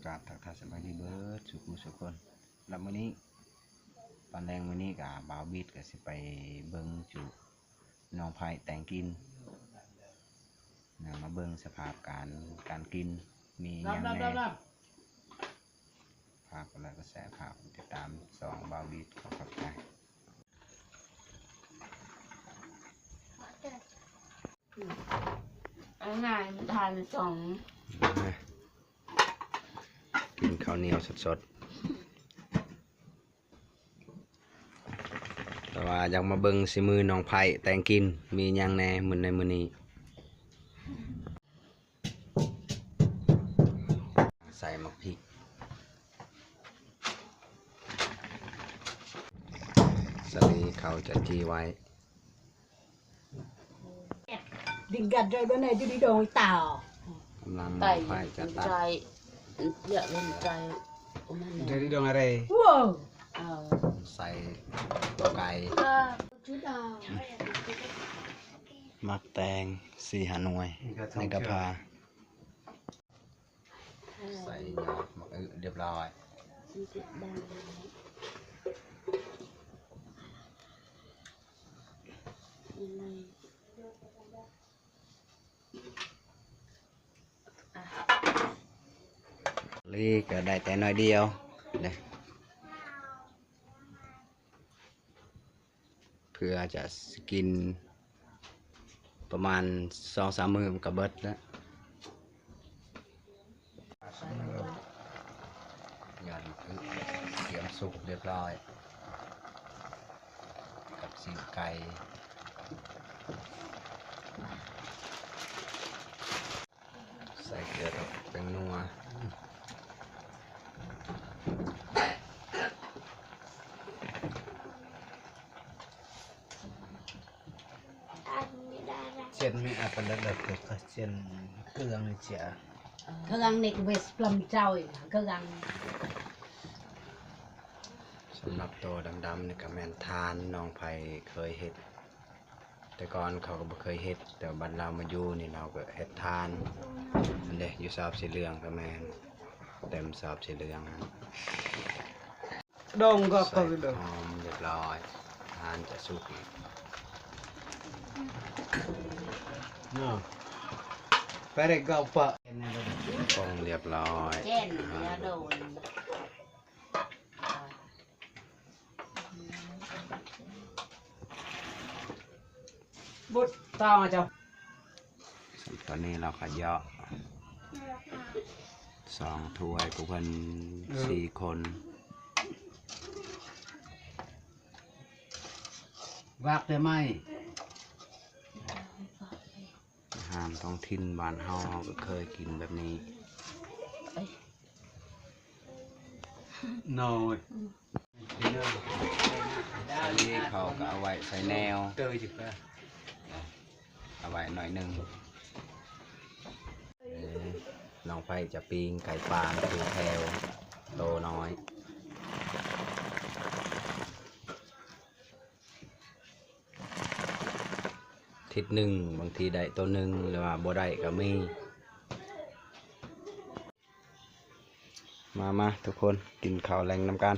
กราบทักทายสบายดีเบิร์ดสุขุสุขคนแล้วมื้อนี้ตอนแรงมื้อนี้กับบ่าวบิดก็สิไปเบิ่งจุน้องไผ่แต่งกินมาเบิ่งสภาพการกินมีอย่างแน่ภาพอะไรก็แสภาพติดตามสองบ่าวบิดขอขอบใจง่ายทานสองกินข้าวเหนียวสดๆแต่ว่าอยากมาเบิ่งสิมือน้องไผ่แต่งกินมีอย่างแน่มื้อในมื้อนี้ใส่มะพริกสลีเขาจะจีไว้ Đừng gạt rồi bữa nay tôi đi đồi tàu กำลัง ไก่ ไผ่จะตัด ใจเยอะเป็นใจโอ้มัน Jadi dong are Wow เอา ใส่ตัวไก่ Chú đào มักแตง4 5 หน่วยในกระพาใส่ยอดมักเรียบร้อย สีเจ็ดดังลีก็ได้แต่น้อยเดียวนะเพื่อจะกินประมาณ 2-3 มื้อมันก็เบิดแล้วยอดมะอึเตรียมสุกเรียบร้อยกับสีไก่ใส่เกลือกับเป็นนัวเช่นไม่อาจเป็นระดับเกิดเช่นเครื่องเสีย Cơ găng này về plum trôi Cơ găng สำหรับตัวดำๆนี่ก็แม่นทานน้องไผ่เคยเฮ็ดแต่ก่อนเขาก็บ่เคยเฮ็ดแต่บัดเรามาอยู่นี่เราก็เฮ็ดทานอันเด้อยู่สอบสีเหลืองก็แม่นเต็มสอบสีเหลือง Dongก็ ใส่ ก็ หอมเรียบร้อยทานจะสุกอีก No. Pare ga pa. ปรุงเรียบร้อย เช่นยาโดน Bút tao mà cháu. ตอนนี้เราก็เยาะ2 ถ้วยกูเพิ่น4 คน Vạc thế mày. อาหารท้องถิ่นบ้านเฮาก็เคยกินแบบนี้ No. อันนี้เขาก็เอาไว้ใส่แนว Chơi chứ ta. เอาไว้หน่อยหนึงน้องไผ่จะปิ้งไก่ปานคือแถวโตน้อยทิศหนึ่งบางทีได้ตัวหนึ่งหรือว่าบ่ได้ก็มีมาทุกคนกินข้าวแรงน้ำกัน